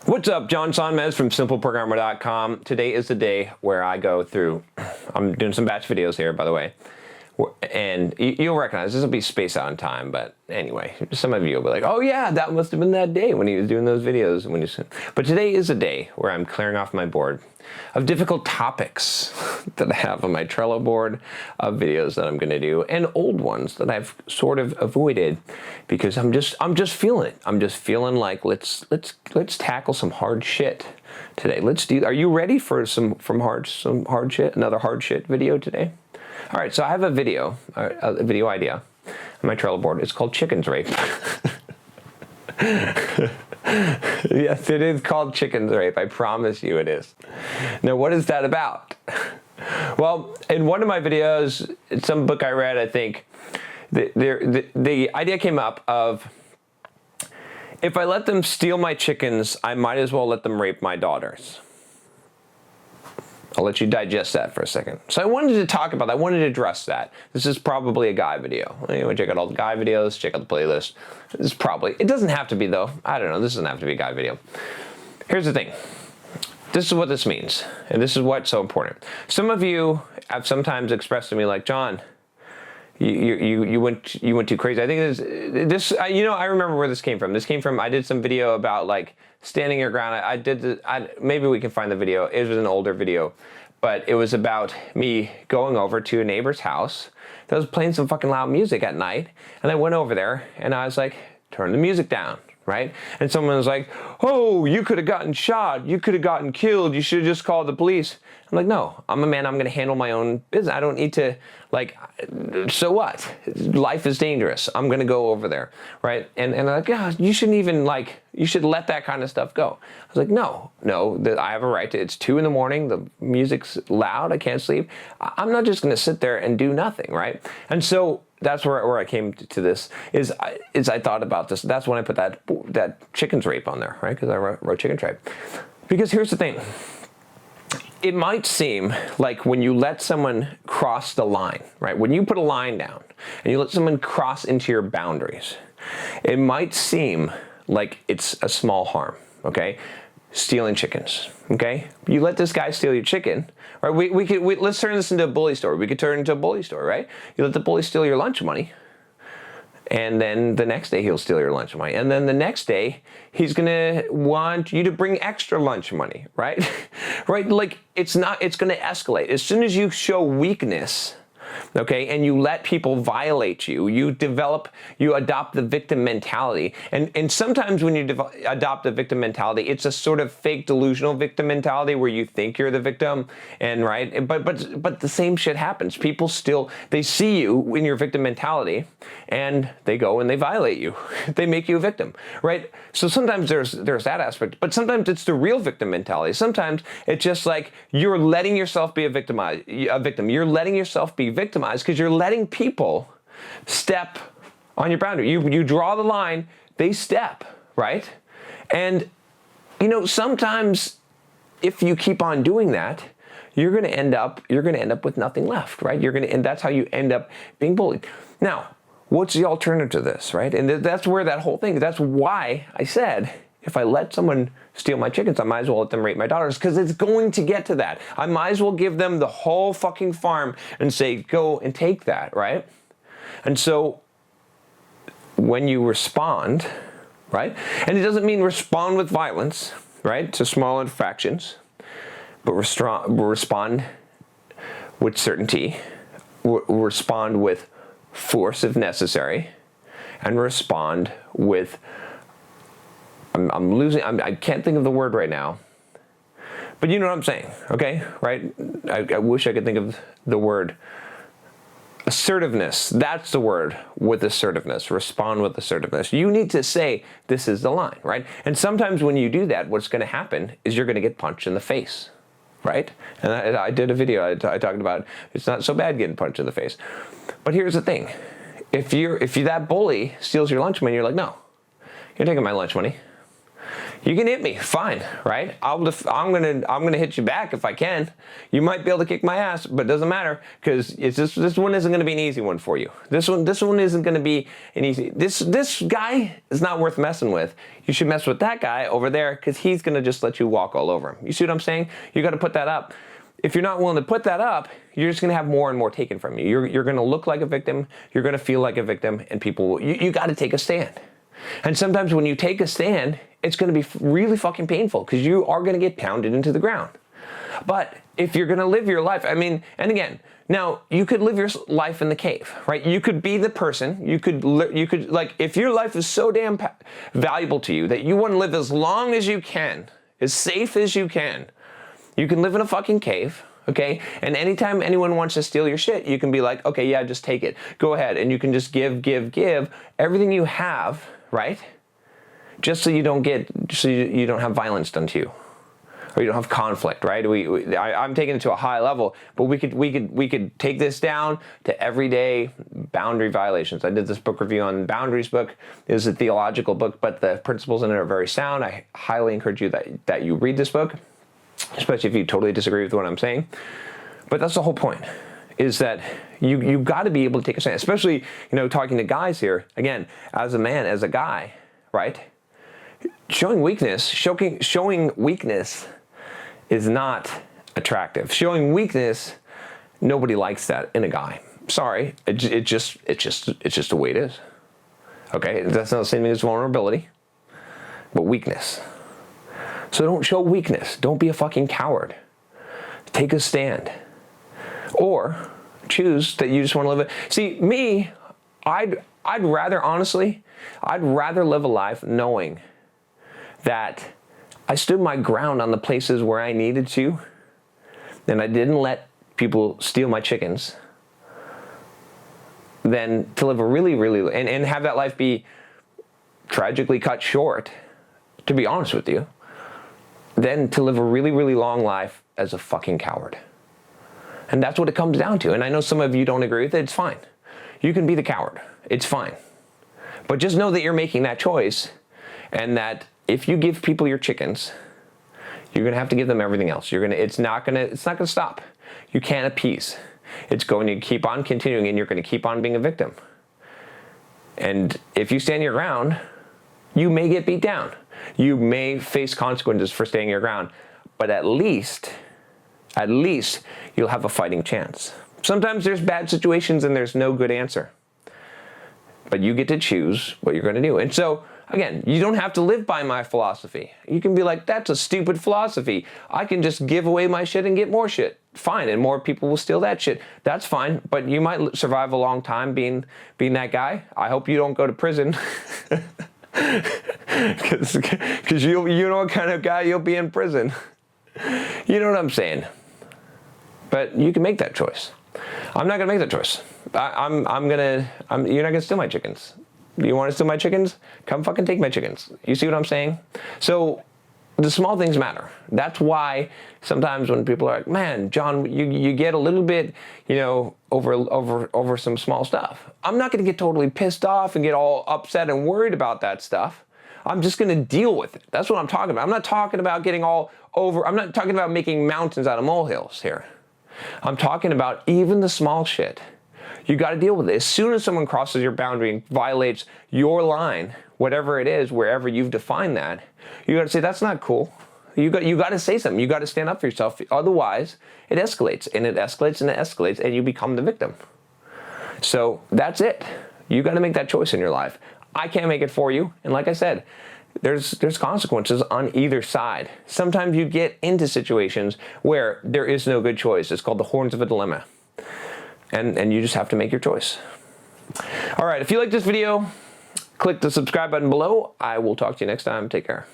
What's up, John Sonmez from simpleprogrammer.com. Today is the day where I go through, I'm doing some batch videos here, by the way, and you'll recognize this will be spaced out in time, but anyway, some of you will be like, oh yeah, that must have been that day when he was doing those videos. But today is a day where I'm clearing off my board of difficult topics that I have on my Trello board of videos that I'm gonna do, and old ones that I've sort of avoided because I'm just feeling it. I'm just feeling like let's tackle some hard shit today. Are you ready for some hard shit? Another hard shit video today? All right, so I have a video idea on my Trello board. It's called Chickens Rape. Yes, it is called Chickens Rape. I promise you it is. Now, what is that about? Well, in one of my videos, it's some book I read, I think, the idea came up of, if I let them steal my chickens, I might as well let them rape my daughters. I'll let you digest that for a second. So I wanted to talk about that. I wanted to address that. This is probably a guy video. Anyway, check out all the guy videos, check out the playlist. This is probably, it doesn't have to be though. I don't know, this doesn't have to be a guy video. Here's the thing. This is what this means, and this is what's so important. Some of you have sometimes expressed to me like, John, you went too crazy. I think this you know, I remember where this came from. This came from, I did some video about like standing your ground. Maybe we can find the video. It was an older video, but it was about me going over to a neighbor's house that was playing some fucking loud music at night, and I went over there and I was like, turn the music down, right? And someone was like, oh, you could have gotten shot, you could have gotten killed, you should have just called the police. I'm like, no, I'm a man, I'm gonna handle my own business. I don't need to, like, so what? Life is dangerous. I'm gonna go over there, right? And they're like, yeah, you shouldn't even, like, you should let that kind of stuff go. I was like, no, I have a right to, it's 2 in the morning, the music's loud, I can't sleep. I'm not just gonna sit there and do nothing, right? And so that's where I came to this, is I thought about this. That's when I put that chickens rape on there, right? Because I wrote chicken rape. Because here's the thing. It might seem like when you let someone cross the line, right? When you put a line down and you let someone cross into your boundaries, it might seem like it's a small harm, okay? Stealing chickens, okay? You let this guy steal your chicken, right? Let's turn this into a bully story. We could turn it into a bully story, right? You let the bully steal your lunch money, and then the next day he'll steal your lunch money. And then the next day, he's gonna want you to bring extra lunch money, right? Right, like it's gonna escalate. As soon as you show weakness, okay, and you let people violate you, you adopt the victim mentality. And sometimes when you adopt the victim mentality, it's a sort of fake delusional victim mentality where you think you're the victim, and right, but the same shit happens. People still, they see you in your victim mentality and they go and they violate you. They make you a victim, right? So sometimes there's that aspect, but sometimes it's the real victim mentality. Sometimes it's just like you're letting yourself be a victim. You're letting yourself be victimized because you're letting people step on your boundary. You draw the line, they step, right? And you know, sometimes if you keep on doing that, you're gonna end up with nothing left, right? And that's how you end up being bullied. Now, what's the alternative to this, right? And that's where that whole thing, that's why I said, if I let someone steal my chickens, I might as well let them rape my daughters, because it's going to get to that. I might as well give them the whole fucking farm and say, go and take that, right? And so when you respond, right? And it doesn't mean respond with violence, right, to small infractions, but respond with certainty, respond with force if necessary, and respond with, I can't think of the word right now, but you know what I'm saying, okay, right? I wish I could think of the word. Assertiveness, that's the word, with assertiveness. Respond with assertiveness. You need to say, this is the line, right? And sometimes when you do that, what's gonna happen is you're gonna get punched in the face, right? And I did a video, I talked about, it's not so bad getting punched in the face. But here's the thing. If that bully steals your lunch money, you're like, no, you're taking my lunch money. You can hit me, fine, right? I'm gonna hit you back if I can. You might be able to kick my ass, but it doesn't matter, because this one isn't gonna be an easy one for you. This one isn't gonna be an easy. This guy is not worth messing with. You should mess with that guy over there, because he's gonna just let you walk all over him. You see what I'm saying? You got to put that up. If you're not willing to put that up, you're just gonna have more and more taken from you. You're gonna look like a victim. You're gonna feel like a victim, and people. You got to take a stand. And sometimes when you take a stand, it's going to be really fucking painful, because you are going to get pounded into the ground. But if you're going to live your life, I mean, and again, now you could live your life in the cave, right? You could be the person, you could like, if your life is so damn valuable to you that you want to live as long as you can, as safe as you can live in a fucking cave. Okay, and anytime anyone wants to steal your shit, you can be like, okay, yeah, just take it. Go ahead, and you can just give everything you have, right? Just so you don't have violence done to you, or you don't have conflict, right? I'm taking it to a high level, but we could take this down to everyday boundary violations. I did this book review on Boundaries book. It was a theological book, but the principles in it are very sound. I highly encourage you that you read this book, especially if you totally disagree with what I'm saying. But that's the whole point, is that you got to be able to take a stand, especially, talking to guys here. Again, as a man, as a guy, right? Showing weakness is not attractive. Showing weakness, nobody likes that in a guy. Sorry, it's just the way it is. Okay, that's not the same thing as vulnerability, but weakness. So don't show weakness. Don't be a fucking coward. Take a stand. Or choose that you just want to live it. See, me, I'd rather live a life knowing that I stood my ground on the places where I needed to, and I didn't let people steal my chickens, than to live a really, and have that life be tragically cut short, to be honest with you, than to live a really, really long life as a fucking coward. And that's what it comes down to. And I know some of you don't agree with it. It's fine. You can be the coward. It's fine. But just know that you're making that choice, and that if you give people your chickens, you're gonna have to give them everything else. It's not gonna stop. You can't appease. It's going to keep on continuing, and you're gonna keep on being a victim. And if you stand your ground, you may get beat down. You may face consequences for staying your ground, but at least you'll have a fighting chance. Sometimes there's bad situations and there's no good answer, but you get to choose what you're going to do. And so, again, you don't have to live by my philosophy. You can be like, that's a stupid philosophy. I can just give away my shit and get more shit. Fine, and more people will steal that shit. That's fine, but you might survive a long time being that guy. I hope you don't go to prison. Because you know what kind of guy you'll be in prison. You know what I'm saying? But you can make that choice. I'm not gonna make that choice. You're not gonna steal my chickens. You want to steal my chickens? Come fucking take my chickens. You see what I'm saying? So the small things matter. That's why sometimes when people are like, man, John, you get a little bit, over some small stuff. I'm not going to get totally pissed off and get all upset and worried about that stuff. I'm just going to deal with it. That's what I'm talking about. I'm not talking about I'm not talking about making mountains out of molehills here. I'm talking about even the small shit. You got to deal with it. As soon as someone crosses your boundary and violates your line, whatever it is, wherever you've defined that, you got to say, that's not cool. You got to say something. You got to stand up for yourself. Otherwise, it escalates and it escalates and it escalates, and you become the victim. So that's it. You got to make that choice in your life. I can't make it for you. And like I said, there's consequences on either side. Sometimes you get into situations where there is no good choice. It's called the horns of a dilemma. And you just have to make your choice. All right, if you like this video, click the subscribe button below. I will talk to you next time. Take care.